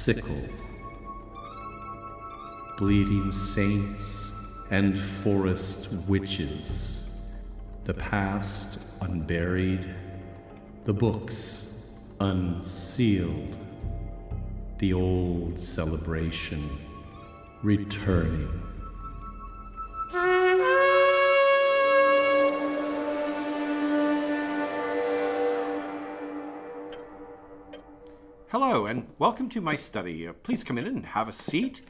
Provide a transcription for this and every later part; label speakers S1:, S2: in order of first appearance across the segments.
S1: sickle. Bleeding saints and forest witches, the past unburied, the books unsealed, the old celebration returning.
S2: Hello, and welcome to my study. Please come in and have a seat.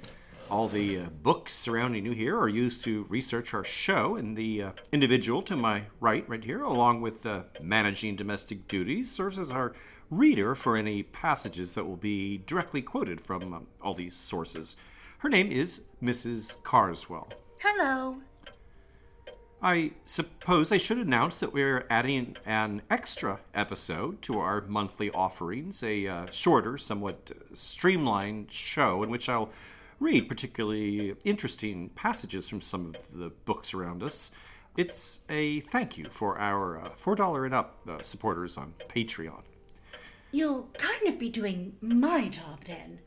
S2: All the books surrounding you here are used to research our show, and the individual to my right here, along with managing domestic duties, serves as our reader for any passages that will be directly quoted from all these sources. Her name is Mrs. Carswell.
S3: Hello.
S2: I suppose I should announce that we're adding an extra episode to our monthly offerings, a shorter, somewhat streamlined show in which I'll read particularly interesting passages from some of the books around us. It's a thank you for our $4 and up supporters on Patreon.
S3: You'll kind of be doing my job then.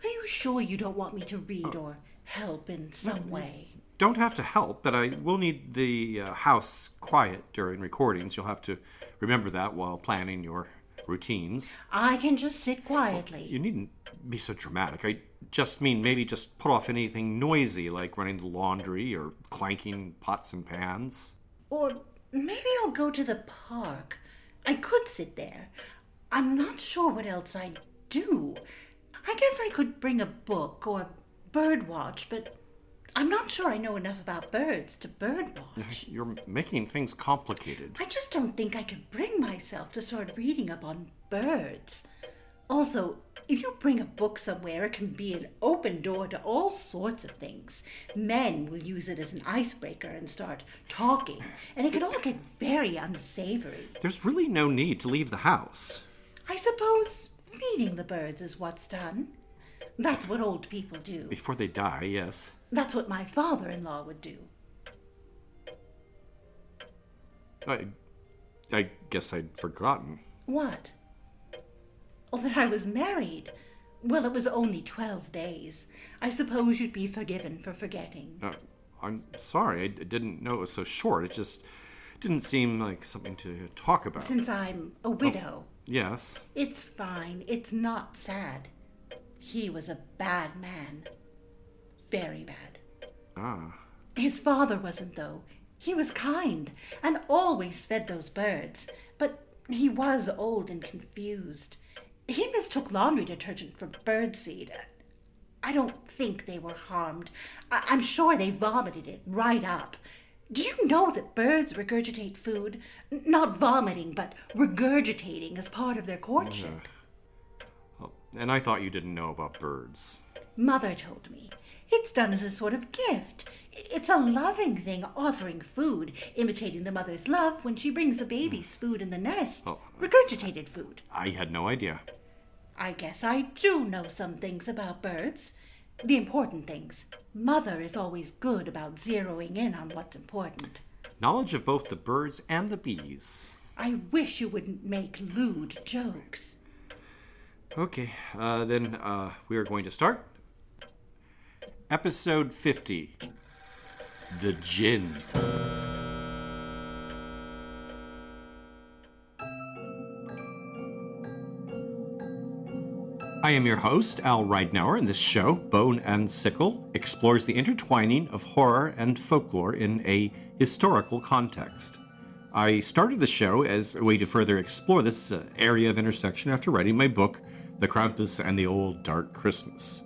S3: Are you sure you don't want me to read or help in some way?
S2: Don't have to help, but I will need the house quiet during recordings. You'll have to remember that while planning your routines.
S3: I can just sit quietly.
S2: You needn't be so dramatic. I just mean maybe just put off anything noisy, like running the laundry or clanking pots and pans.
S3: Or maybe I'll go to the park. I could sit there. I'm not sure what else I'd do. I guess I could bring a book or birdwatch, but I'm not sure I know enough about birds to birdwatch.
S2: You're making things complicated.
S3: I just don't think I could bring myself to start reading up on birds. Also, if you bring a book somewhere, it can be an open door to all sorts of things. Men will use it as an icebreaker and start talking, and it could all get very unsavory.
S2: There's really no need to leave the house.
S3: I suppose feeding the birds is what's done. That's what old people do.
S2: Before they die, yes.
S3: That's what my father-in-law would do.
S2: I guess I'd forgotten.
S3: What? Oh, that I was married. Well, it was only 12 days. I suppose you'd be forgiven for forgetting.
S2: I'm sorry. I didn't know it was so short. It just didn't seem like something to talk about.
S3: Since I'm a widow.
S2: Yes.
S3: It's fine. It's not sad. He was a bad man. Very bad.
S2: Ah.
S3: His father wasn't, though. He was kind and always fed those birds. But he was old and confused. He mistook laundry detergent for birdseed. I don't think they were harmed. I'm sure they vomited it right up. Do you know that birds regurgitate food? Not vomiting, but regurgitating as part of their courtship.
S2: And I thought you didn't know about birds.
S3: Mother told me. It's done as a sort of gift. It's a loving thing, offering food, imitating the mother's love when she brings the baby's food in the nest. Regurgitated food.
S2: I had no idea.
S3: I guess I do know some things about birds. The important things. Mother is always good about zeroing in on what's important.
S2: Knowledge of both the birds and the bees.
S3: I wish you wouldn't make lewd jokes.
S2: Okay, then we are going to start. Episode 50. The Jinn. I am your host, Al Ridenour, and this show, Bone and Sickle, explores the intertwining of horror and folklore in a historical context. I started the show as a way to further explore this area of intersection after writing my book, The Krampus and the Old Dark Christmas.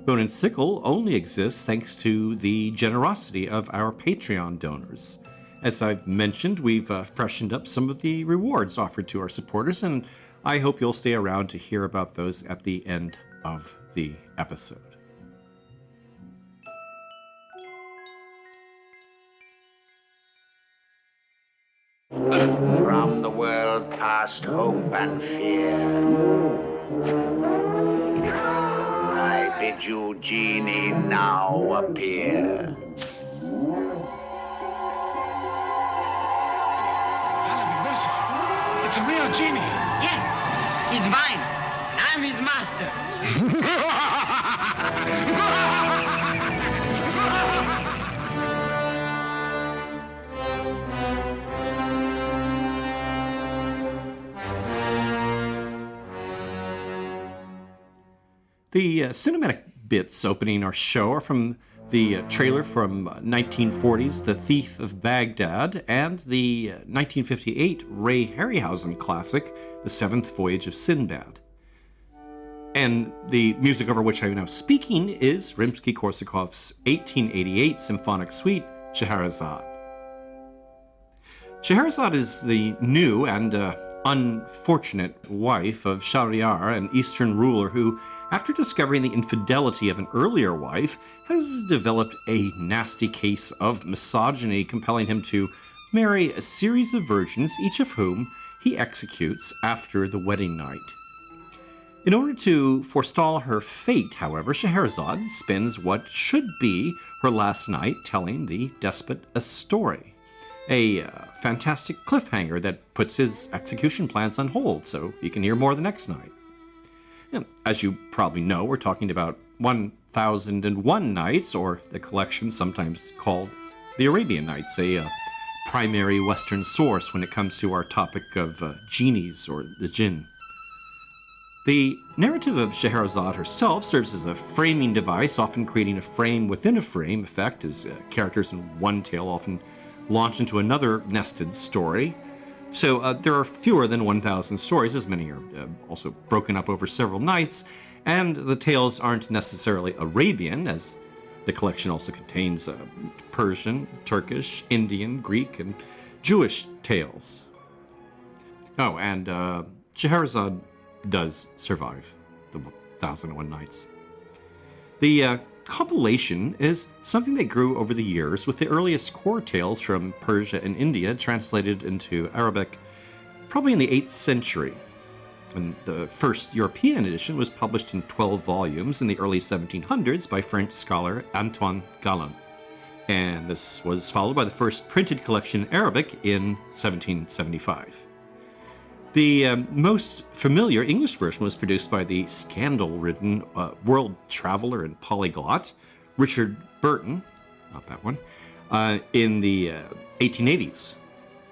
S2: Bone and Sickle only exists thanks to the generosity of our Patreon donors. As I've mentioned, we've freshened up some of the rewards offered to our supporters, and I hope you'll stay around to hear about those at the end of the episode.
S4: From the world past hope and fear, I bid you, genie, now appear.
S5: It's a real genie.
S6: Yes, he's mine. I'm
S5: am his master.
S2: The cinematic bits opening our show are from the trailer from 1940's The Thief of Baghdad and the 1958 Ray Harryhausen classic, The Seventh Voyage of Sinbad. And the music over which I'm now speaking is Rimsky-Korsakov's 1888 symphonic suite, Scheherazade. Scheherazade is the new and unfortunate wife of Shahryar, an Eastern ruler who, after discovering the infidelity of an earlier wife, has developed a nasty case of misogyny, compelling him to marry a series of virgins, each of whom he executes after the wedding night. In order to forestall her fate, however, Scheherazade spends what should be her last night telling the despot a story. A fantastic cliffhanger that puts his execution plans on hold so he can hear more the next night. As you probably know, we're talking about 1001 Nights, or the collection sometimes called the Arabian Nights, a primary Western source when it comes to our topic of genies or the Jinn. The narrative of Scheherazade herself serves as a framing device, often creating a frame within a frame effect, as characters in one tale often launch into another nested story. So there are fewer than 1,000 stories, as many are also broken up over several nights, and the tales aren't necessarily Arabian, as the collection also contains Persian, Turkish, Indian, Greek, and Jewish tales. Oh, and Scheherazade does survive the 1001 Nights. The compilation is something that grew over the years, with the earliest core tales from Persia and India translated into Arabic probably in the 8th century. And the first European edition was published in 12 volumes in the early 1700s by French scholar Antoine Galland. And this was followed by the first printed collection in Arabic in 1775. The most familiar English version was produced by the scandal-ridden world traveler and polyglot Richard Burton, not that one, in the 1880s.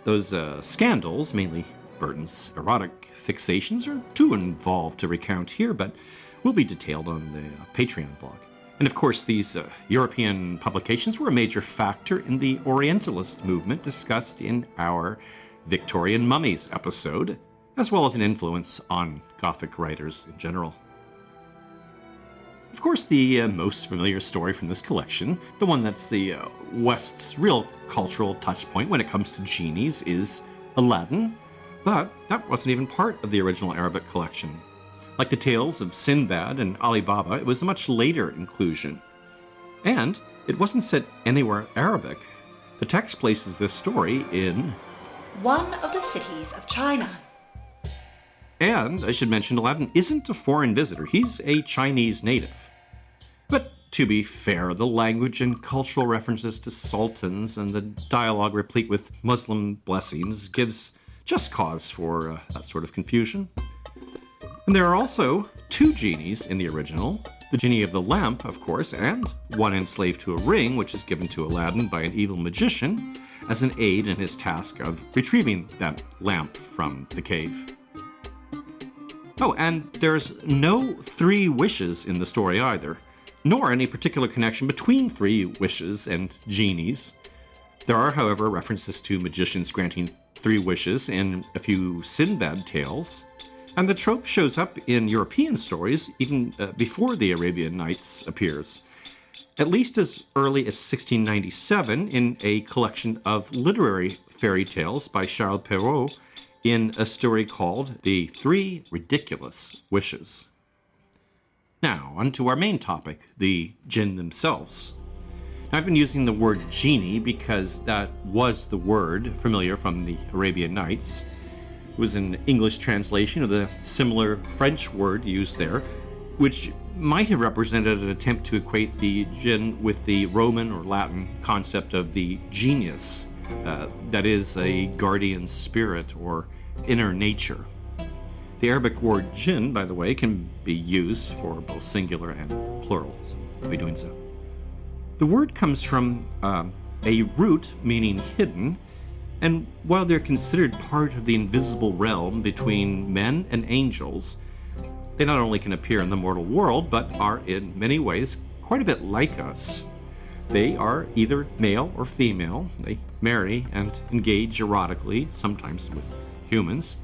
S2: Those scandals, mainly Burton's erotic fixations, are too involved to recount here, but will be detailed on the Patreon blog. And of course, these European publications were a major factor in the Orientalist movement discussed in our Victorian Mummies episode, as well as an influence on Gothic writers in general. Of course, the most familiar story from this collection, the one that's the West's real cultural touchpoint when it comes to genies, is Aladdin, but that wasn't even part of the original Arabic collection. Like the tales of Sinbad and Ali Baba, it was a much later inclusion. And it wasn't set anywhere Arabic. The text places this story in
S3: one of the cities of China.
S2: And I should mention, Aladdin isn't a foreign visitor. He's a Chinese native. But to be fair, the language and cultural references to sultans and the dialogue replete with Muslim blessings gives just cause for that sort of confusion. And there are also 2 genies in the original. The genie of the lamp, of course, and one enslaved to a ring, which is given to Aladdin by an evil magician as an aid in his task of retrieving that lamp from the cave. Oh, and there's no 3 wishes in the story either, nor any particular connection between 3 wishes and genies. There are, however, references to magicians granting 3 wishes in a few Sinbad tales, and the trope shows up in European stories even before the Arabian Nights appears, at least as early as 1697 in a collection of literary fairy tales by Charles Perrault, in a story called The 3 Ridiculous Wishes. Now, on to our main topic, the Jinn themselves. I've been using the word genie because that was the word familiar from the Arabian Nights. It was an English translation of the similar French word used there, which might have represented an attempt to equate the Jinn with the Roman or Latin concept of the genius, that is, a guardian spirit or inner nature. The Arabic word jinn, by the way, can be used for both singular and plural, so I'll be doing so. The word comes from a root meaning hidden, and while they're considered part of the invisible realm between men and angels, they not only can appear in the mortal world, but are in many ways quite a bit like us. They are either male or female. They marry and engage erotically, sometimes with humans.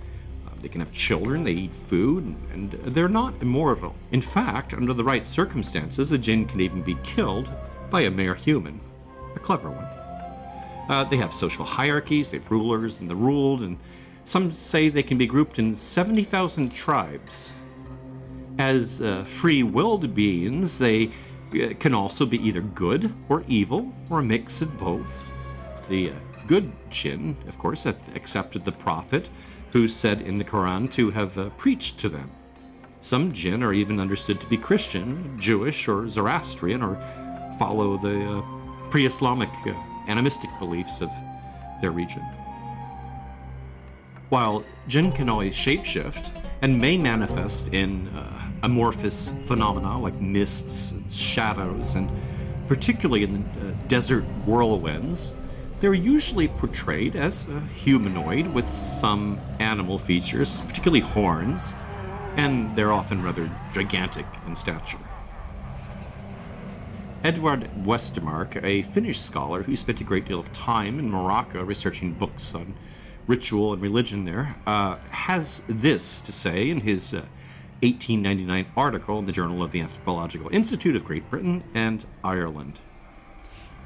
S2: They can have children, they eat food, and they're not immortal. In fact, under the right circumstances, a jinn can even be killed by a mere human. A clever one. They have social hierarchies, they have rulers and the ruled, and some say they can be grouped in 70,000 tribes. As free-willed beings, they can also be either good or evil, or a mix of both. The good jinn, of course, have accepted the prophet, who said in the Qur'an to have preached to them. Some jinn are even understood to be Christian, Jewish, or Zoroastrian, or follow the pre-Islamic animistic beliefs of their region. While jinn can always shapeshift and may manifest in amorphous phenomena like mists and shadows, and particularly in desert whirlwinds, they're usually portrayed as a humanoid with some animal features, particularly horns, and they're often rather gigantic in stature. Edvard Westermark, a Finnish scholar who spent a great deal of time in Morocco researching books on ritual and religion there, has this to say in his 1899 article in the Journal of the Anthropological Institute of Great Britain and Ireland.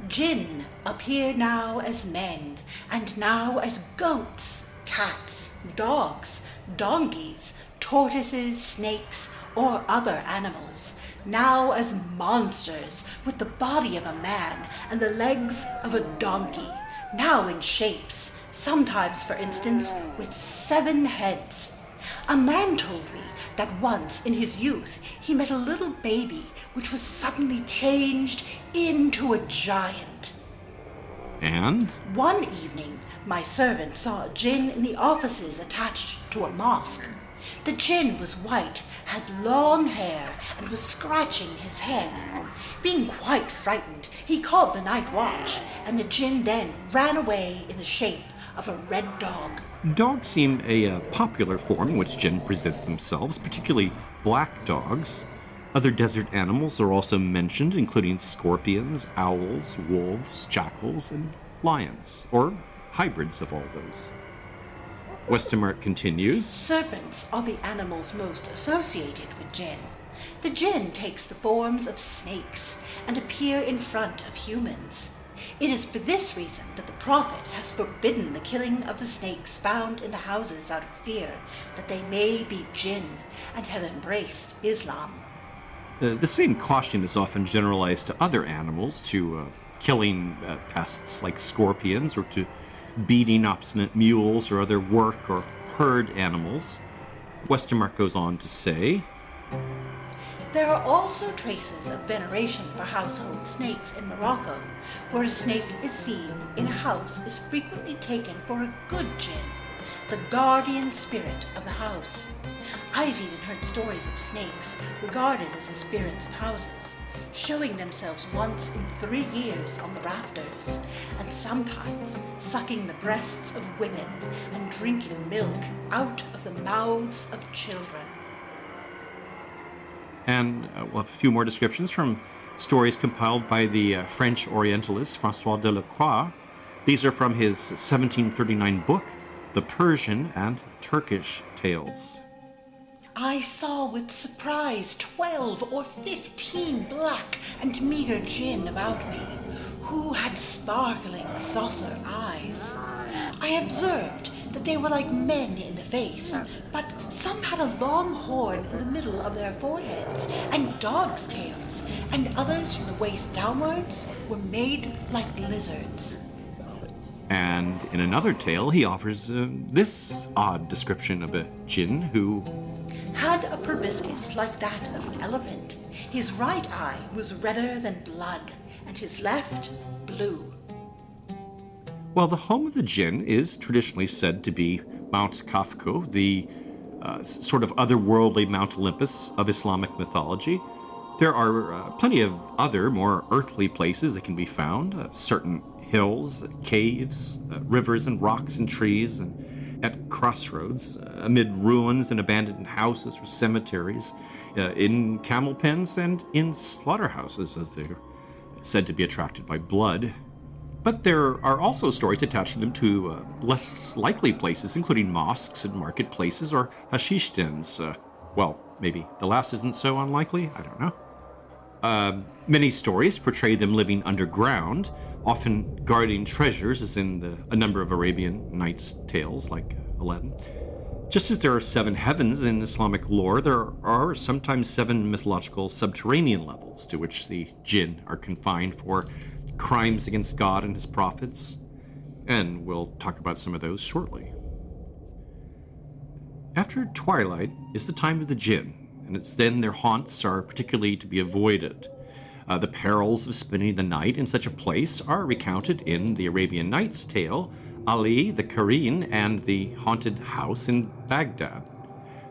S3: Jinn appear now as men, and now as goats, cats, dogs, donkeys, tortoises, snakes, or other animals, now as monsters with the body of a man and the legs of a donkey, now in shapes, sometimes, for instance, with 7 heads. A man told me that once in his youth he met a little baby which was suddenly changed into a giant.
S2: And?
S3: One evening, my servant saw a jinn in the offices attached to a mosque. The jinn was white, had long hair, and was scratching his head. Being quite frightened, he called the night watch, and the jinn then ran away in the shape of a red dog.
S2: Dogs seem a popular form in which jinn present themselves, particularly black dogs. Other desert animals are also mentioned, including scorpions, owls, wolves, jackals, and lions, or hybrids of all those. Westermark continues,
S3: Serpents are the animals most associated with jinn. The jinn takes the forms of snakes and appear in front of humans. It is for this reason that the prophet has forbidden the killing of the snakes found in the houses out of fear that they may be jinn, and have embraced Islam.
S2: The same caution is often generalized to other animals, to killing pests like scorpions, or to beating obstinate mules or other work or herd animals. Westermark goes on to say,
S3: There are also traces of veneration for household snakes in Morocco, where a snake is seen in a house is frequently taken for a good jinn, the guardian spirit of the house. I've even heard stories of snakes regarded as the spirits of houses, showing themselves once in 3 years on the rafters, and sometimes sucking the breasts of women and drinking milk out of the mouths of children.
S2: And we'll have a few more descriptions from stories compiled by the French Orientalist François Delacroix. These are from his 1739 book, The Persian and Turkish Tales.
S3: I saw with surprise 12 or 15 black and meager jinn about me, who had sparkling saucer eyes. I observed that they were like men in the face, but some had a long horn in the middle of their foreheads, and dogs' tails, and others from the waist downwards were made like lizards.
S2: And in another tale, he offers this odd description of a jinn who
S3: had a proboscis like that of an elephant. His right eye was redder than blood, and his left blue.
S2: Well, the home of the jinn is traditionally said to be Mount Kafko, the sort of otherworldly Mount Olympus of Islamic mythology. There are plenty of other, more earthly places that can be found, certain hills, caves, rivers and rocks and trees, and at crossroads, amid ruins and abandoned houses or cemeteries, in camel pens and in slaughterhouses, as they're said to be attracted by blood. But there are also stories attached to them to less likely places, including mosques and marketplaces or hashish dens. Well, maybe the last isn't so unlikely, I don't know. Many stories portray them living underground, often guarding treasures, as in a number of Arabian Nights tales, like Aladdin. Just as there are 7 heavens in Islamic lore, there are sometimes 7 mythological subterranean levels to which the Jinn are confined for crimes against God and his prophets, and we'll talk about some of those shortly. After twilight is the time of the Jinn, and it's then their haunts are particularly to be avoided. The perils of spending the night in such a place are recounted in the Arabian Nights tale, Ali, the Qareen, and the haunted house in Baghdad.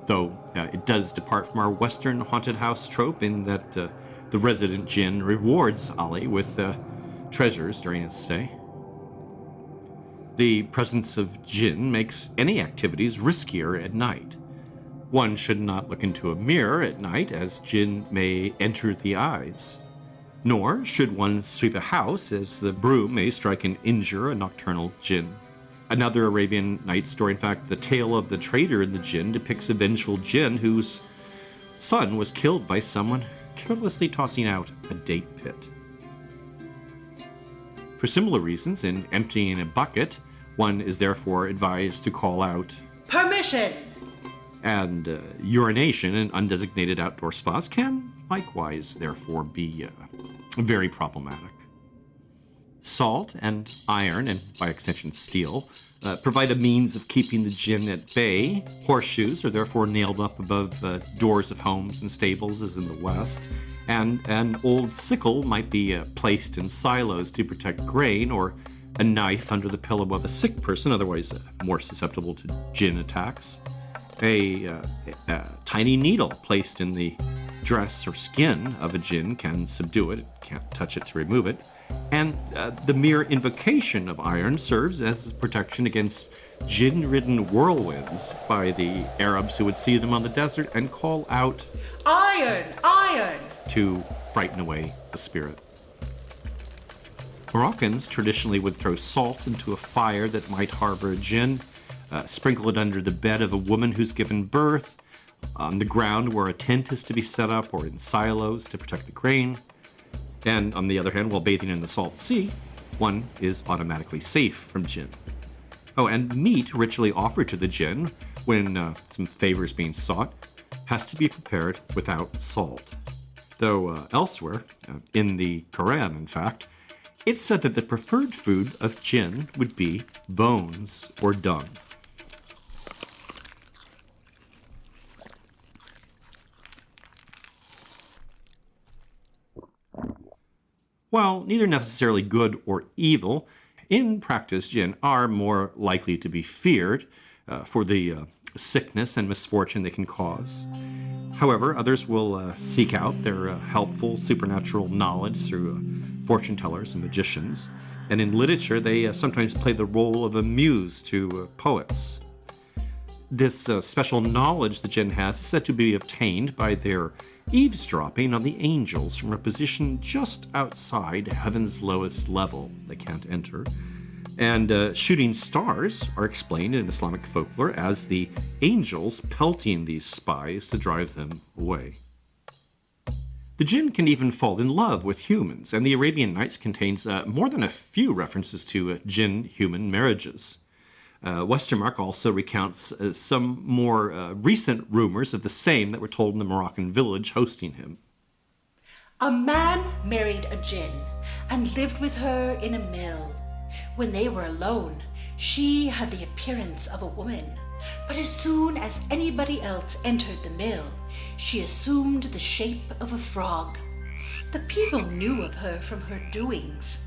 S2: Though it does depart from our Western haunted house trope in that the resident Jinn rewards Ali with treasures during his stay. The presence of Jinn makes any activities riskier at night. One should not look into a mirror at night, as Jinn may enter the eyes. Nor should one sweep a house, as the broom may strike and injure a nocturnal Jinn. Another Arabian Nights story, in fact, the tale of the trader in the Jinn, depicts a vengeful Jinn whose son was killed by someone carelessly tossing out a date pit. For similar reasons, in emptying a bucket, one is therefore advised to call out,
S3: "Permission!"
S2: And urination in undesignated outdoor spots can likewise therefore be very problematic. Salt and iron, and by extension steel, provide a means of keeping the Jinn at bay. Horseshoes are therefore nailed up above doors of homes and stables, as in the West, and an old sickle might be placed in silos to protect grain, or a knife under the pillow of a sick person, otherwise more susceptible to Jinn attacks. A tiny needle placed in the dress or skin of a Jinn can subdue it, can't touch it to remove it, and the mere invocation of iron serves as protection against Jinn-ridden whirlwinds by the Arabs who would see them on the desert and call out,
S3: "Iron! Iron!"
S2: to frighten away the spirit. Moroccans traditionally would throw salt into a fire that might harbor a Jinn, sprinkle it under the bed of a woman who's given birth, on the ground where a tent is to be set up, or in silos to protect the grain. And on the other hand, while bathing in the salt sea, one is automatically safe from Jinn. Oh, and meat ritually offered to the Jinn, when some favor is being sought, has to be prepared without salt. Though elsewhere, in the Qur'an in fact, it's said that the preferred food of Jinn would be bones or dung. While neither necessarily good or evil, in practice Jinn are more likely to be feared for the sickness and misfortune they can cause. However, others will seek out their helpful supernatural knowledge through fortune tellers and magicians, and in literature they sometimes play the role of a muse to poets. This special knowledge the Jinn has is said to be obtained by their eavesdropping on the angels from a position just outside heaven's lowest level they can't enter. And shooting stars are explained in Islamic folklore as the angels pelting these spies to drive them away. The Jinn can even fall in love with humans, and the Arabian Nights contains more than a few references to Jinn-human marriages. Westermarck also recounts some more recent rumors of the same that were told in the Moroccan village hosting him.
S3: "A man married a Jinn and lived with her in a mill. When they were alone, she had the appearance of a woman, but as soon as anybody else entered the mill, she assumed the shape of a frog. The people knew of her from her doings.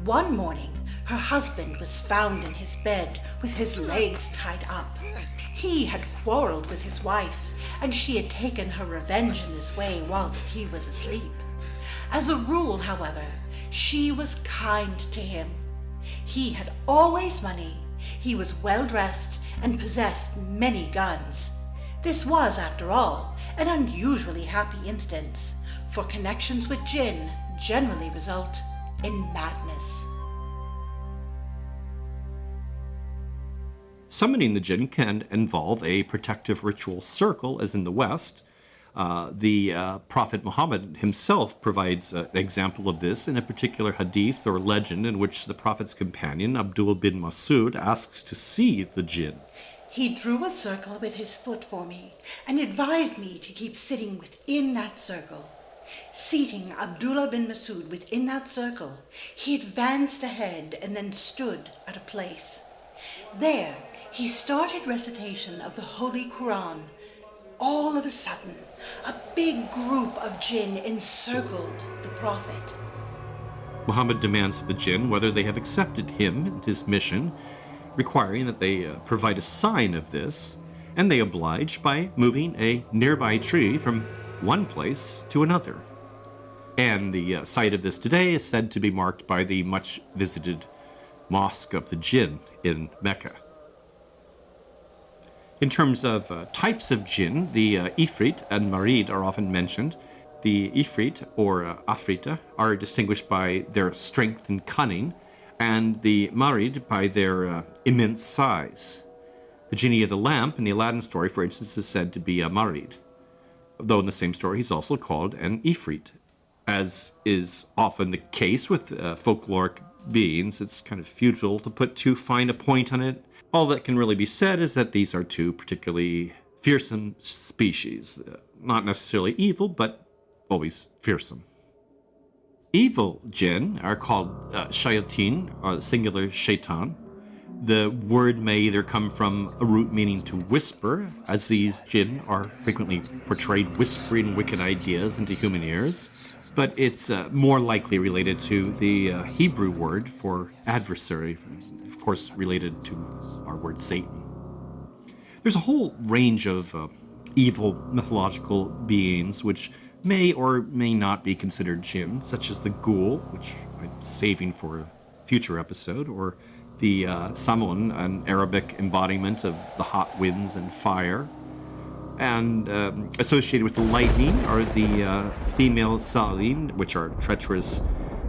S3: One morning, Her husband was found in his bed with his legs tied up. He had quarreled with his wife, and she had taken her revenge in this way whilst he was asleep. As a rule, however, she was kind to him. He had always money, he was well dressed, and possessed many guns. This was, after all, an unusually happy instance, for connections with Jinn generally result in madness.
S2: Summoning the Jinn can involve a protective ritual circle, as in the West. The Prophet Muhammad himself provides an example of this in a particular hadith or legend in which the Prophet's companion, Abdullah bin Masud, asks to see the Jinn.
S3: He drew a circle with his foot for me and advised me to keep sitting within that circle. Seating Abdullah bin Masud within that circle, he advanced ahead and then stood at a place. There, he started recitation of the Holy Qur'an. All of a sudden, a big group of Jinn encircled the Prophet.
S2: Muhammad demands of the Jinn whether they have accepted him and his mission, requiring that they provide a sign of this, and they oblige by moving a nearby tree from one place to another. And the site of this today is said to be marked by the much-visited Mosque of the Jinn in Mecca. In terms of types of Jinn, the Ifrit and Marid are often mentioned. The Ifrit, or Afrita, are distinguished by their strength and cunning, and the Marid by their immense size. The genie of the lamp in the Aladdin story, for instance, is said to be a Marid, though in the same story he's also called an Ifrit. As is often the case with folkloric beings, it's kind of futile to put too fine a point on it. All that can really be said is that these are two particularly fearsome species. Not necessarily evil, but always fearsome. Evil Jinn are called shayateen, or singular shaitan. The word may either come from a root meaning to whisper, as these Jinn are frequently portrayed whispering wicked ideas into human ears, but it's more likely related to the Hebrew word for adversary, of course related to our word Satan. There's a whole range of evil mythological beings which may or may not be considered Jinn, such as the ghoul, which I'm saving for a future episode, or the Samun, an Arabic embodiment of the hot winds and fire. And associated with the lightning are the female Salin, which are treacherous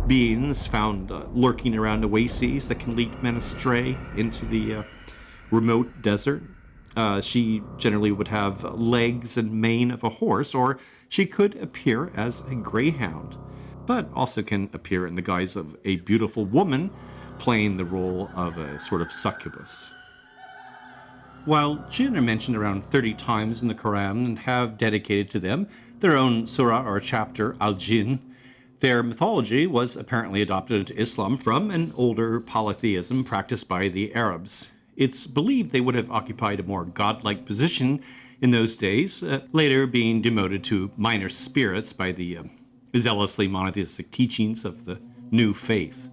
S2: beings found lurking around oases that can lead men astray into the remote desert. She generally would have legs and mane of a horse, or she could appear as a greyhound, but also can appear in the guise of a beautiful woman playing the role of a sort of succubus. While Jinn are mentioned around 30 times in the Qur'an and have dedicated to them their own surah or chapter, Al-Jinn, their mythology was apparently adopted into Islam from an older polytheism practiced by the Arabs. It's believed they would have occupied a more godlike position in those days, later being demoted to minor spirits by the zealously monotheistic teachings of the new faith.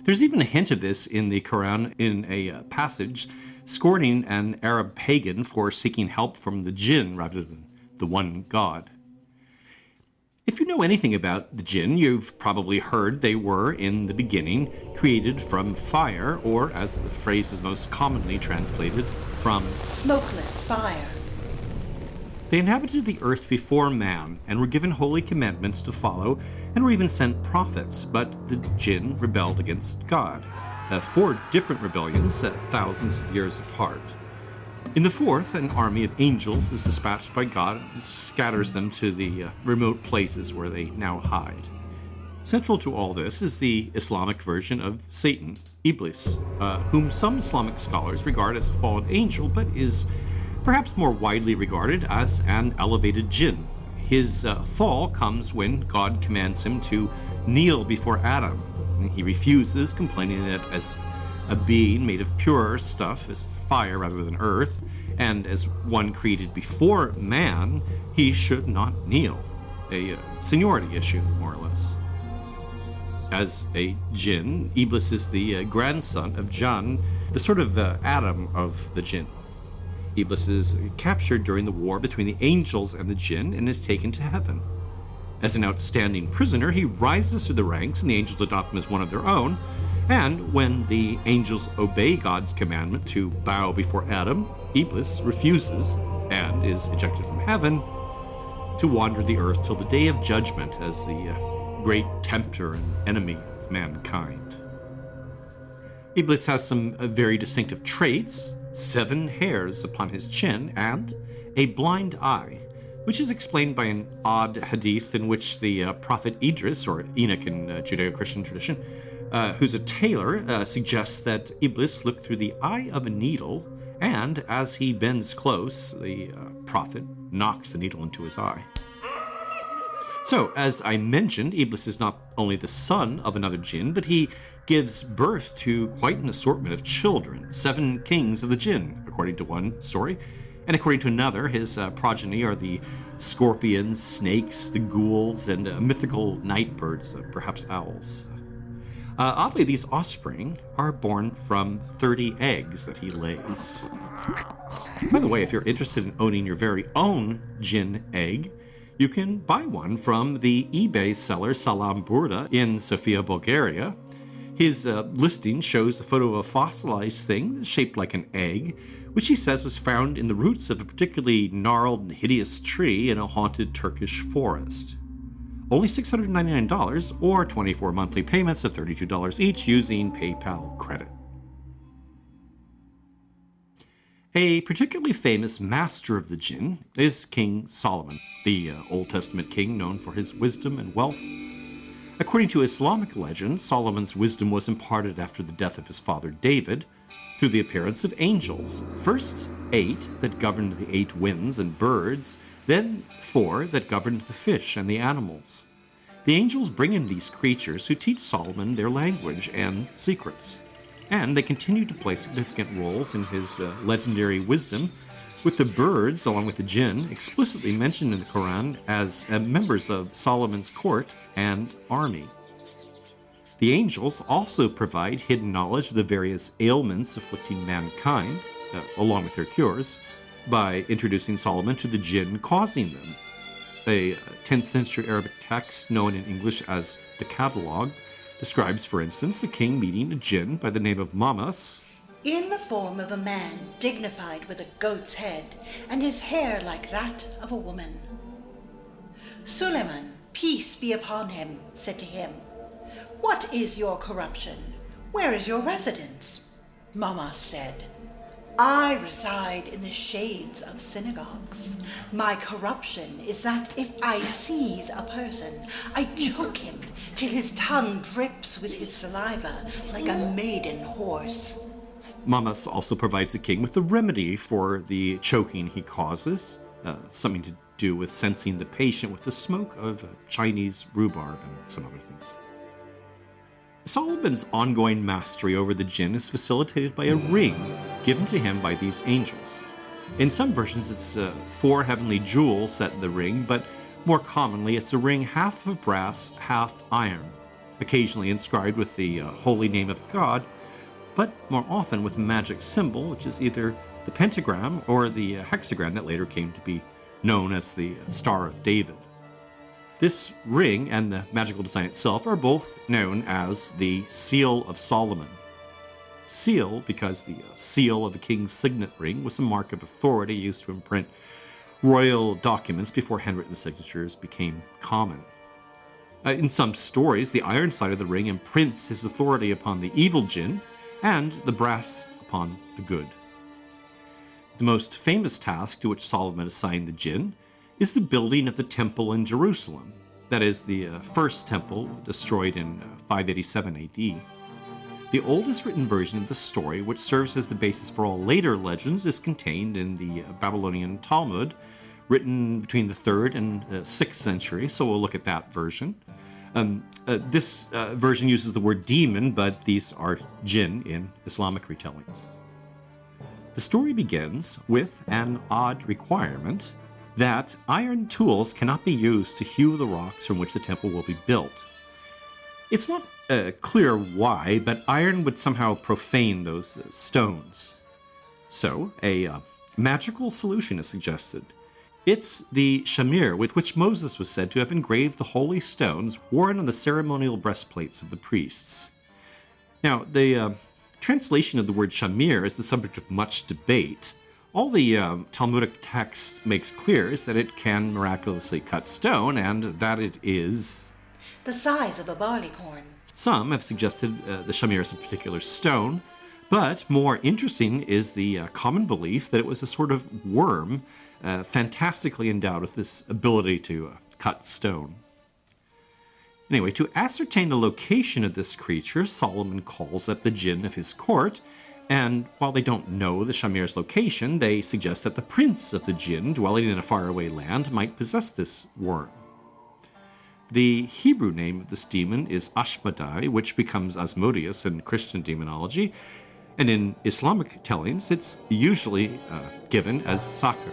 S2: There's even a hint of this in the Qur'an in a passage scorning an Arab pagan for seeking help from the Jinn rather than the one God. If you know anything about the Jinn, you've probably heard they were, in the beginning, created from fire, or, as the phrase is most commonly translated, from
S3: smokeless fire.
S2: They inhabited the earth before man and were given holy commandments to follow and were even sent prophets, but the Jinn rebelled against God. 4 different rebellions set thousands of years apart. In the 4th, an army of angels is dispatched by God and scatters them to the remote places where they now hide. Central to all this is the Islamic version of Satan, Iblis, whom some Islamic scholars regard as a fallen angel, but is perhaps more widely regarded as an elevated jinn. His fall comes when God commands him to kneel before Adam. He refuses, complaining that as a being made of purer stuff, as fire rather than earth, and as one created before man, he should not kneel. A seniority issue, more or less. As a jinn, Iblis is the grandson of Jinn, the sort of Adam of the jinn. Iblis is captured during the war between the angels and the jinn and is taken to heaven. As an outstanding prisoner, he rises through the ranks and the angels adopt him as one of their own. And when the angels obey God's commandment to bow before Adam, Iblis refuses and is ejected from heaven to wander the earth till the day of judgment as the great tempter and enemy of mankind. Iblis has some very distinctive traits: 7 hairs upon his chin and a blind eye, which is explained by an odd hadith in which the prophet Idris, or Enoch in Judeo-Christian tradition, who's a tailor, suggests that Iblis looked through the eye of a needle, and as he bends close, the prophet knocks the needle into his eye. So, as I mentioned, Iblis is not only the son of another jinn, but he gives birth to quite an assortment of children, 7 kings of the jinn, according to one story. And according to another, his progeny are the scorpions, snakes, the ghouls, and mythical night birds, perhaps owls. Oddly, these offspring are born from 30 eggs that he lays. By the way, if you're interested in owning your very own jinn egg, you can buy one from the eBay seller Salam Burda in Sofia, Bulgaria. His listing shows a photo of a fossilized thing shaped like an egg, which he says was found in the roots of a particularly gnarled and hideous tree in a haunted Turkish forest. Only $699, or 24 monthly payments of $32 each using PayPal credit. A particularly famous master of the jinn is King Solomon, the Old Testament king known for his wisdom and wealth. According to Islamic legend, Solomon's wisdom was imparted after the death of his father David through the appearance of angels. First 8 that governed the 8 winds and birds, then 4 that governed the fish and the animals. The angels bring in these creatures who teach Solomon their language and secrets. And they continue to play significant roles in his legendary wisdom, with the birds, along with the jinn, explicitly mentioned in the Qur'an as members of Solomon's court and army. The angels also provide hidden knowledge of the various ailments afflicting mankind, along with their cures, by introducing Solomon to the jinn causing them. A 10th century Arabic text known in English as the Catalogue describes, for instance, the king meeting a jinn by the name of Mamas,
S3: in the form of a man dignified with a goat's head, and his hair like that of a woman. Suleiman, peace be upon him, said to him, "What is your corruption? Where is your residence?" Mamas said, "I reside in the shades of synagogues. My corruption is that if I seize a person, I choke him till his tongue drips with his saliva like a maiden horse."
S2: Mamas also provides the king with the remedy for the choking he causes, something to do with sensing the patient with the smoke of Chinese rhubarb and some other things. Solomon's ongoing mastery over the jinn is facilitated by a ring given to him by these angels. In some versions, it's 4 heavenly jewels set in the ring, but more commonly, it's a ring half of brass, half iron, occasionally inscribed with the holy name of God, but more often with a magic symbol, which is either the pentagram or the hexagram that later came to be known as the Star of David. This ring and the magical design itself are both known as the Seal of Solomon. Seal because the seal of the king's signet ring was a mark of authority used to imprint royal documents before handwritten signatures became common. In some stories, the iron side of the ring imprints his authority upon the evil jinn and the brass upon the good. The most famous task to which Solomon assigned the jinn is the building of the temple in Jerusalem, that is, the first temple destroyed in 587 AD. The oldest written version of the story, which serves as the basis for all later legends, is contained in the Babylonian Talmud, written between the 3rd and 6th century, so we'll look at that version. This version uses the word demon, but these are jinn in Islamic retellings. The story begins with an odd requirement that iron tools cannot be used to hew the rocks from which the temple will be built. It's not clear why, but iron would somehow profane those stones. So, a magical solution is suggested. It's the shamir with which Moses was said to have engraved the holy stones worn on the ceremonial breastplates of the priests. Now, the translation of the word shamir is the subject of much debate. All the Talmudic text makes clear is that it can miraculously cut stone, and that it is
S3: The size of a barley corn.
S2: Some have suggested the shamir is a particular stone, but more interesting is the common belief that it was a sort of worm fantastically endowed with this ability to cut stone. Anyway, to ascertain the location of this creature, Solomon calls up the jinn of his court, and while they don't know the shamir's location, they suggest that the prince of the jinn, dwelling in a faraway land, might possess this worm. The Hebrew name of this demon is Ashmedai, which becomes Asmodeus in Christian demonology, and in Islamic tellings, it's usually given as Sakhr.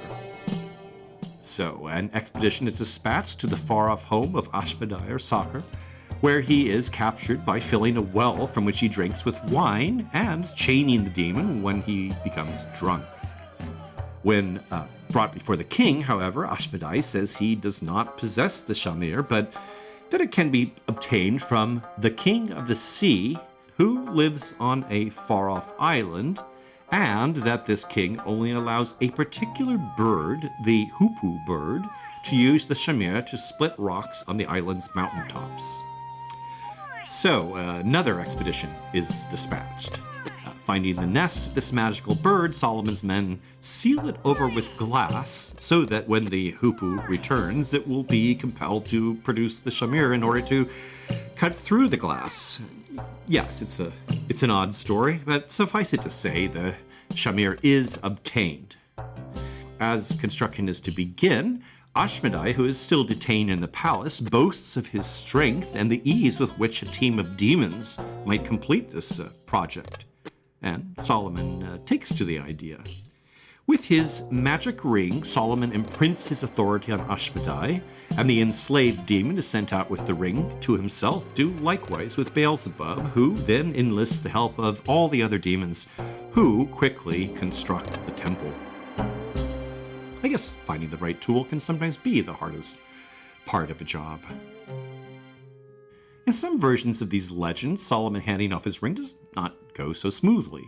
S2: So, an expedition is dispatched to the far-off home of Ashmedai or Sakhr, where he is captured by filling a well from which he drinks with wine and chaining the demon when he becomes drunk. When brought before the king, however, Ashmedai says he does not possess the shamir, but that it can be obtained from the king of the sea, who lives on a far-off island, and that this king only allows a particular bird, the hoopoe bird, to use the shamir to split rocks on the island's mountaintops. So, another expedition is dispatched. Finding the nest of this magical bird, Solomon's men seal it over with glass so that when the hoopoe returns, it will be compelled to produce the shamir in order to cut through the glass. Yes, it's an odd story, but suffice it to say the shamir is obtained. As construction is to begin, Ashmedai, who is still detained in the palace, boasts of his strength and the ease with which a team of demons might complete this project. And Solomon takes to the idea. With his magic ring, Solomon imprints his authority on Ashmedai, and the enslaved demon is sent out with the ring to himself, do likewise with Beelzebub, who then enlists the help of all the other demons, who quickly construct the temple. I guess finding the right tool can sometimes be the hardest part of a job. In some versions of these legends, Solomon handing off his ring does not go so smoothly.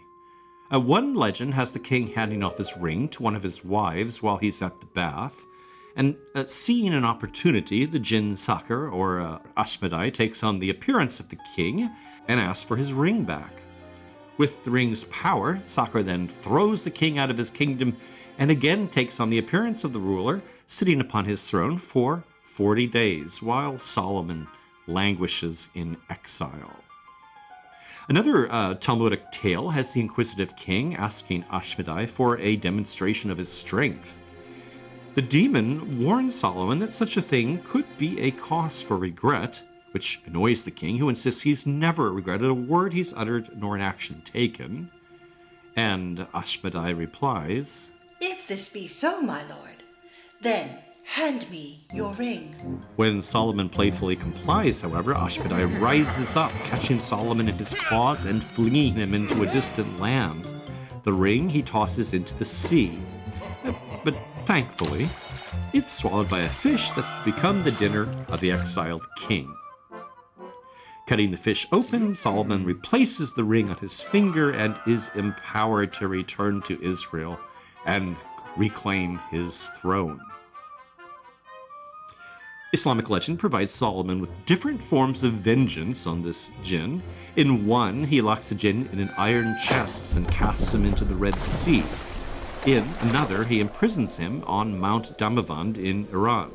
S2: One legend has the king handing off his ring to one of his wives while he's at the bath, and seeing an opportunity, the Jinn Sakhr, or Ashmedai, takes on the appearance of the king and asks for his ring back. With the ring's power, Sakhr then throws the king out of his kingdom and again takes on the appearance of the ruler, sitting upon his throne for 40 days, while Solomon languishes in exile. Another Talmudic tale has the inquisitive king asking Ashmedai for a demonstration of his strength. The demon warns Solomon that such a thing could be a cause for regret, which annoys the king, who insists he's never regretted a word he's uttered nor an action taken. And Ashmedai replies,
S3: "If this be so, my lord, then hand me your ring."
S2: When Solomon playfully complies, however, Ashmedai rises up, catching Solomon in his claws and flinging him into a distant land. The ring he tosses into the sea. But thankfully, it's swallowed by a fish that's become the dinner of the exiled king. Cutting the fish open, Solomon replaces the ring on his finger and is empowered to return to Israel and reclaim his throne. Islamic legend provides Solomon with different forms of vengeance on this jinn. In one, he locks the jinn in an iron chest and casts him into the Red Sea. In another, he imprisons him on Mount Damavand in Iran,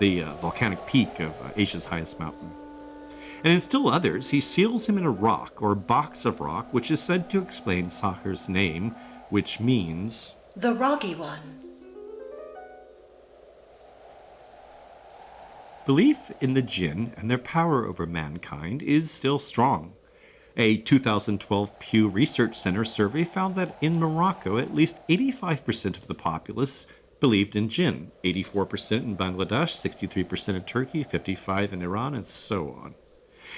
S2: the volcanic peak of Asia's highest mountain. And in still others, he seals him in a rock or box of rock, which is said to explain Sakhr's name, which means
S3: The Rocky One.
S2: Belief in the jinn and their power over mankind is still strong. A 2012 Pew Research Center survey found that in Morocco, at least 85% of the populace believed in jinn, 84% in Bangladesh, 63% in Turkey, 55% in Iran, and so on.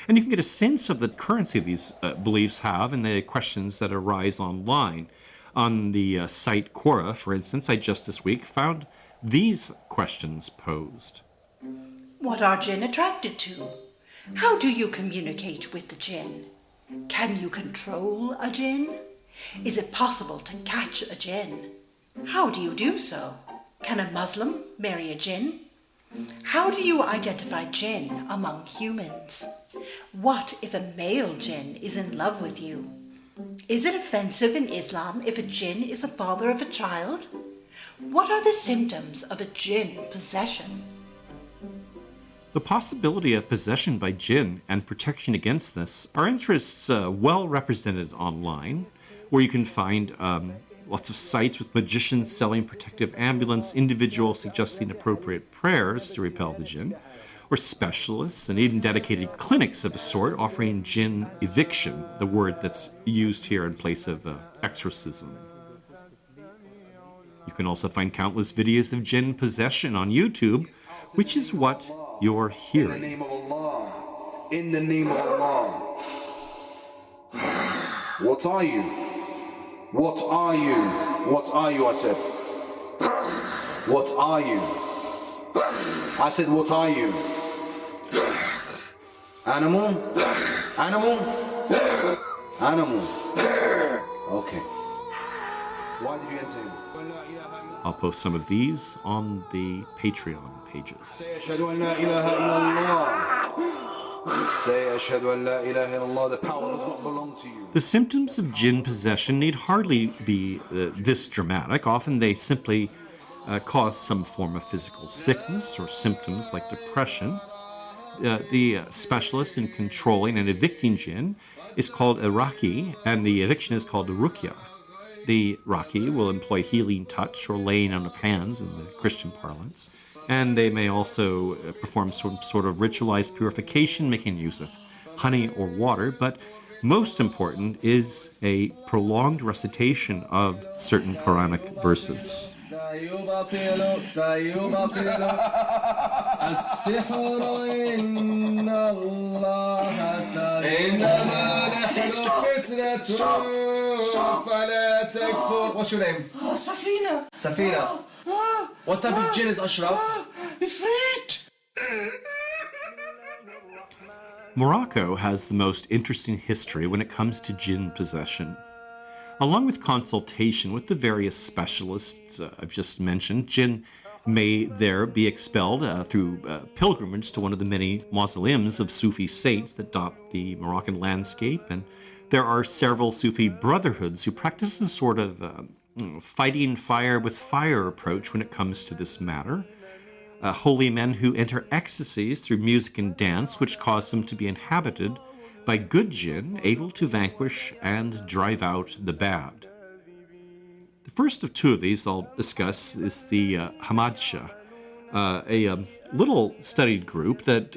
S2: And you can get a sense of the currency these beliefs have in the questions that arise online. On the site Quora, for instance, I just this week found these questions posed.
S3: What are Jinn attracted to? How do you communicate with the Jinn? Can you control a Jinn? Is it possible to catch a Jinn? How do you do so? Can a Muslim marry a Jinn? How do you identify Jinn among humans? What if a male Jinn is in love with you? Is it offensive in Islam if a Jinn is the father of a child? What are the symptoms of a Jinn possession?
S2: The possibility of possession by Jinn and protection against this are interests well represented online, where you can find lots of sites with magicians selling protective amulets, individuals suggesting appropriate prayers to repel the Jinn, or specialists and even dedicated clinics of a sort offering Jinn eviction, the word that's used here in place of exorcism. You can also find countless videos of Jinn possession on YouTube, which is what you're hearing.
S6: In the name of Allah. In the name of Allah. What are you? What are you? What are you, I said. What are you? I said, what are you? Animal? Animal? Animal. Okay. Why did you enter him?
S2: I'll post some of these on the Patreon pages.
S6: Say ashhadu an la ilaha illallah. Say ashhadu an la ilaha illallah. The power does not belong to you.
S2: The symptoms of Jinn possession need hardly be this dramatic. Often they simply cause some form of physical sickness or symptoms like depression. The specialist in controlling and evicting Jinn is called a Raki, and the eviction is called a Ruqya. The Raki will employ healing touch or laying on of hands in the Christian parlance, and they may also perform some sort of ritualized purification, making use of honey or water, but most important is a prolonged recitation of certain Quranic verses.
S7: What's your name?
S3: Safina.
S7: Safina. What type of Jinn is Ashraf?
S3: Ifrit.
S2: Morocco has the most interesting history when it comes to Jinn possession. Along with consultation with the various specialists I've just mentioned, Jinn may there be expelled through pilgrimage to one of the many mausoleums of Sufi saints that dot the Moroccan landscape, and there are several Sufi brotherhoods who practice a sort of fighting fire with fire approach when it comes to this matter. Holy men who enter ecstasies through music and dance, which cause them to be inhabited by good Jinn, able to vanquish and drive out the bad. The first of two of these I'll discuss is the Hamadsha, a little studied group that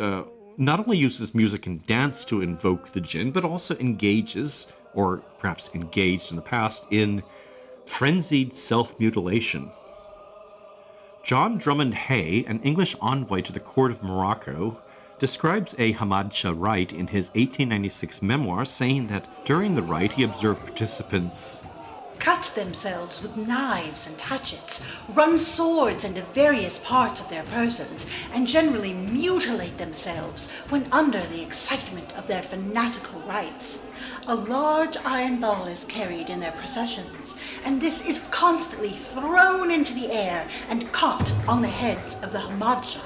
S2: not only uses music and dance to invoke the Jinn, but also engages, or perhaps engaged in the past, in frenzied self-mutilation. John Drummond Hay, an English envoy to the court of Morocco, describes a Hamadsha rite in his 1896 memoir, saying that during the rite he observed participants
S3: Cut themselves with knives and hatchets, run swords into various parts of their persons, and generally mutilate themselves when under the excitement of their fanatical rites. A large iron ball is carried in their processions, and this is constantly thrown into the air and caught on the heads of the Hamadsha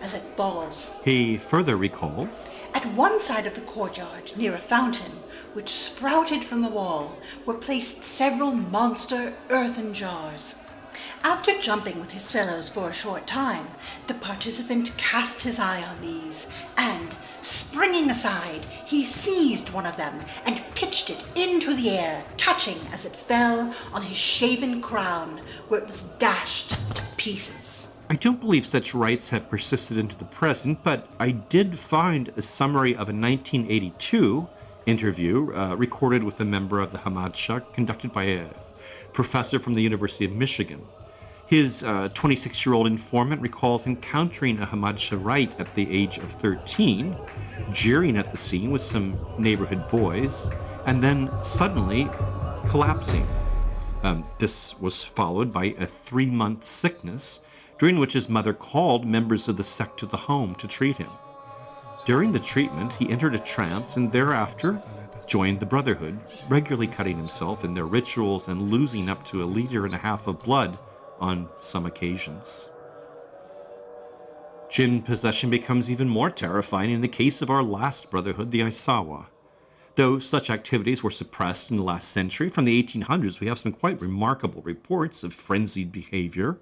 S3: as it falls.
S2: He further recalls,
S3: At one side of the courtyard, near a fountain, which sprouted from the wall, were placed several monster earthen jars. After jumping with his fellows for a short time, the participant cast his eye on these, and, springing aside, he seized one of them and pitched it into the air, catching as it fell on his shaven crown, where it was dashed to pieces.
S2: I don't believe such rites have persisted into the present, but I did find a summary of a 1982 interview recorded with a member of the Hamadsha, conducted by a professor from the University of Michigan. His 26-year-old informant recalls encountering a Hamad Sharite at the age of 13, jeering at the scene with some neighborhood boys, and then suddenly collapsing. This was followed by a 3-month sickness, during which his mother called members of the sect to the home to treat him. During the treatment, he entered a trance and thereafter joined the Brotherhood, regularly cutting himself in their rituals and losing up to 1.5 liters of blood on some occasions. Jinn possession becomes even more terrifying in the case of our last Brotherhood, the Isawa. Though such activities were suppressed in the last century, from the 1800s we have some quite remarkable reports of frenzied behavior.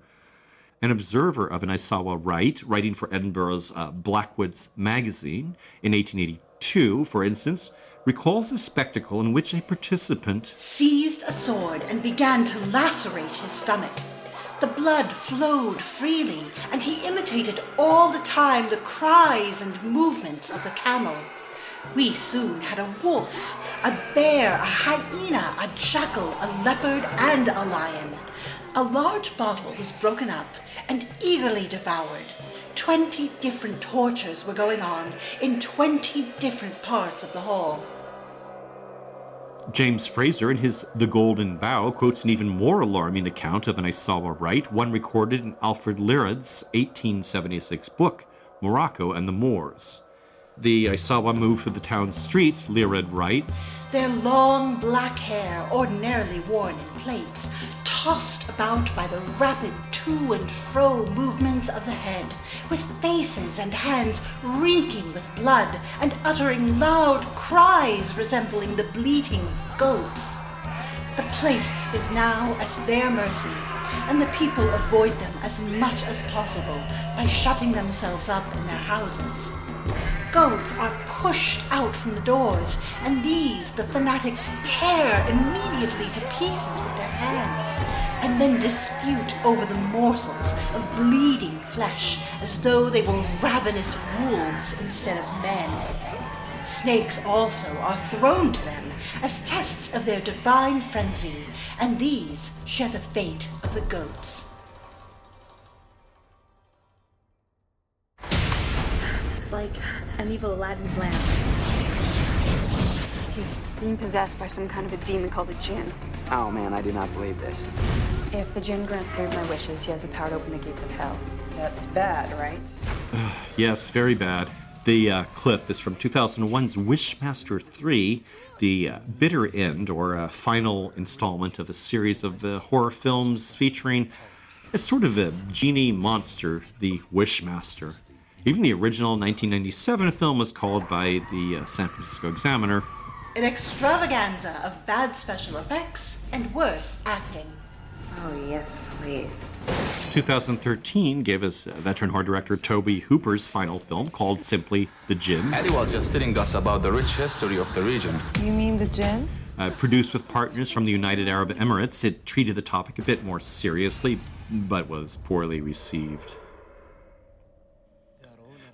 S2: An observer of an Isawa rite, writing for Edinburgh's Blackwood's magazine in 1882, for instance, recalls a spectacle in which a participant
S3: seized a sword and began to lacerate his stomach. The blood flowed freely, and he imitated all the time the cries and movements of the camel. We soon had a wolf, a bear, a hyena, a jackal, a leopard, and a lion. A large bottle was broken up and eagerly devoured. 20 different tortures were going on in 20 different parts of the hall.
S2: James Fraser, in his The Golden Bough, quotes an even more alarming account of an Isawa rite, one recorded in Alfred Lyrad's 1876 book, Morocco and the Moors. The Isawa moved through the town's streets, Lyrad writes,
S3: their long black hair, ordinarily worn in plaits, tossed about by the rapid to and fro movements of the head, with faces and hands reeking with blood and uttering loud cries resembling the bleating of goats. The place is now at their mercy, and the people avoid them as much as possible by shutting themselves up in their houses. Goats are pushed out from the doors, and these the fanatics tear immediately to pieces with their hands, and then dispute over the morsels of bleeding flesh as though they were ravenous wolves instead of men. Snakes also are thrown to them as tests of their divine frenzy, and these share the fate of the goats.
S8: It's like an evil Aladdin's lamp. He's being possessed by some kind of a demon called a Jinn.
S9: Oh man, I do not believe this.
S8: If the Jinn grants 3 of my wishes, he has the power to open the gates of hell.
S10: That's bad, right?
S2: Yes, very bad. The clip is from 2001's Wishmaster 3, the bitter end, or final installment of a series of horror films featuring a sort of a genie monster, the Wishmaster. Even the original 1997 film was called by the San Francisco Examiner
S3: an extravaganza of bad special effects and worse acting.
S10: Oh, yes, please.
S2: 2013 gave us veteran horror director Tobe Hooper's final film called simply The Jinn.
S11: Eddie was just telling us about the rich history of the region.
S10: You mean the Jinn?
S2: Produced with partners from the United Arab Emirates, it treated the topic a bit more seriously, but was poorly received.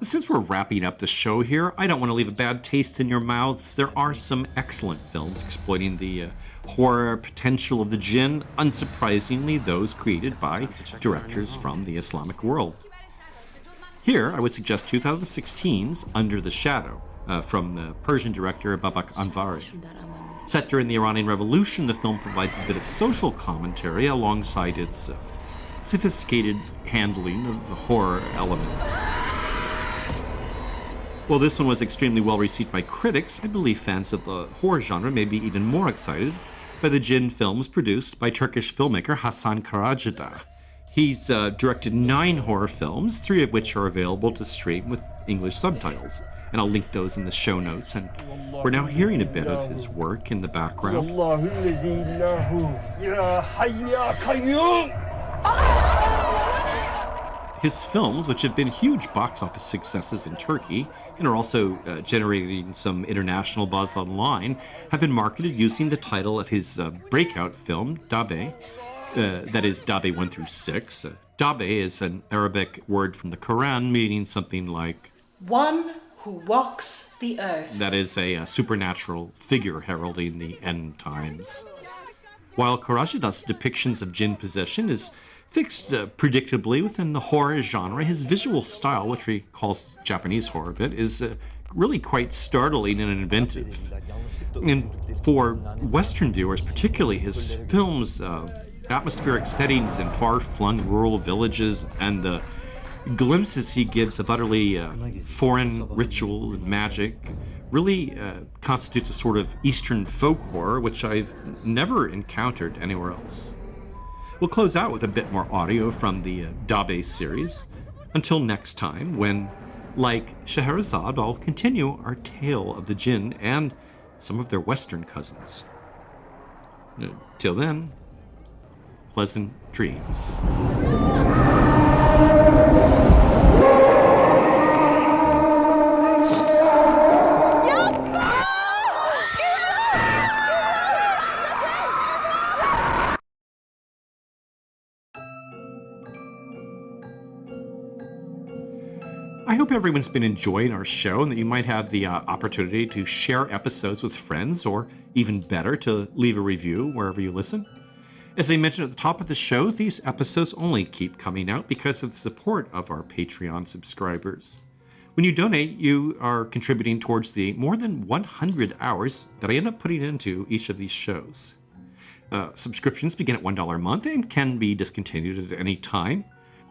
S2: Since we're wrapping up the show here, I don't want to leave a bad taste in your mouths. There are some excellent films exploiting the horror potential of the Jinn, unsurprisingly those created by directors from the Islamic world. Here, I would suggest 2016's Under the Shadow, from the Persian director Babak Anvari. Set during the Iranian Revolution, the film provides a bit of social commentary alongside its sophisticated handling of horror elements. While this one was extremely well received by critics, I believe fans of the horror genre may be even more excited by the Jinn films produced by Turkish filmmaker Hasan Karacaoğlan. He's directed 9 horror films, 3 of which are available to stream with English subtitles, and I'll link those in the show notes. And we're now hearing a bit of his work in the background. His films, which have been huge box office successes in Turkey and are also generating some international buzz online, have been marketed using the title of his breakout film, Dabe, that is Dabe 1 through 6. Dabe is an Arabic word from the Qur'an meaning something like
S3: one who walks the earth.
S2: That is a supernatural figure heralding the end times. While Karacaoğlan's depictions of Jinn possession is Fixed predictably within the horror genre, his visual style, which he calls Japanese horror a bit, is really quite startling and inventive. And for Western viewers, particularly, his films' atmospheric settings in far-flung rural villages and the glimpses he gives of utterly foreign ritual and magic really constitutes a sort of Eastern folk horror, which I've never encountered anywhere else. We'll close out with a bit more audio from the Dabe series. Until next time, when, like Scheherazade, I'll continue our tale of the Jinn and some of their Western cousins. Till then, pleasant dreams. I hope everyone's been enjoying our show and that you might have the opportunity to share episodes with friends, or even better, to leave a review wherever you listen. As I mentioned at the top of the show, these episodes only keep coming out because of the support of our Patreon subscribers. When you donate, you are contributing towards the more than 100 hours that I end up putting into each of these shows. Subscriptions begin at $1 a month and can be discontinued at any time.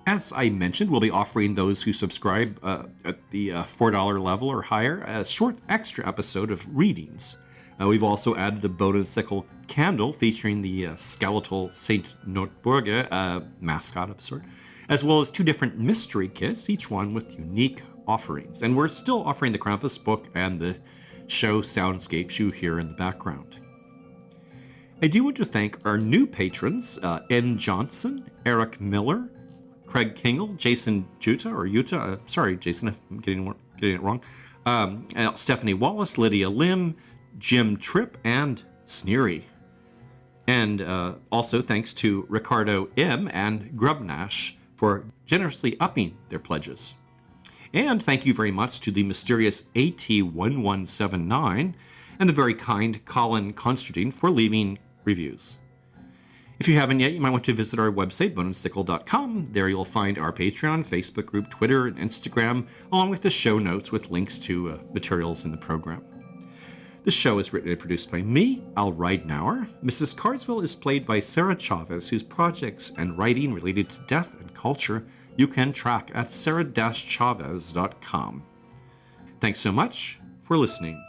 S2: As I mentioned, we'll be offering those who subscribe at the $4 level or higher a short extra episode of readings. We've also added a Bone and Sickle candle featuring the skeletal Saint Notburger mascot of the sort, as well as 2 different mystery kits, each one with unique offerings. And we're still offering the Krampus book and the show soundscapes you hear in the background. I do want to thank our new patrons, N. Johnson, Eric Miller, Craig Kingle, Jason Utah, sorry Jason if I'm getting it wrong, Stephanie Wallace, Lydia Lim, Jim Tripp, and Sneery. And also thanks to Ricardo M. and Grubnash for generously upping their pledges. And thank you very much to the mysterious AT1179 and the very kind Colin Constantine for leaving reviews. If you haven't yet, you might want to visit our website, boneandsickle.com. There you'll find our Patreon, Facebook group, Twitter, and Instagram, along with the show notes with links to materials in the program. The show is written and produced by me, Al Ridenour. Mrs. Carswell is played by Sarah Chavez, whose projects and writing related to death and culture you can track at sarah-chavez.com. Thanks so much for listening.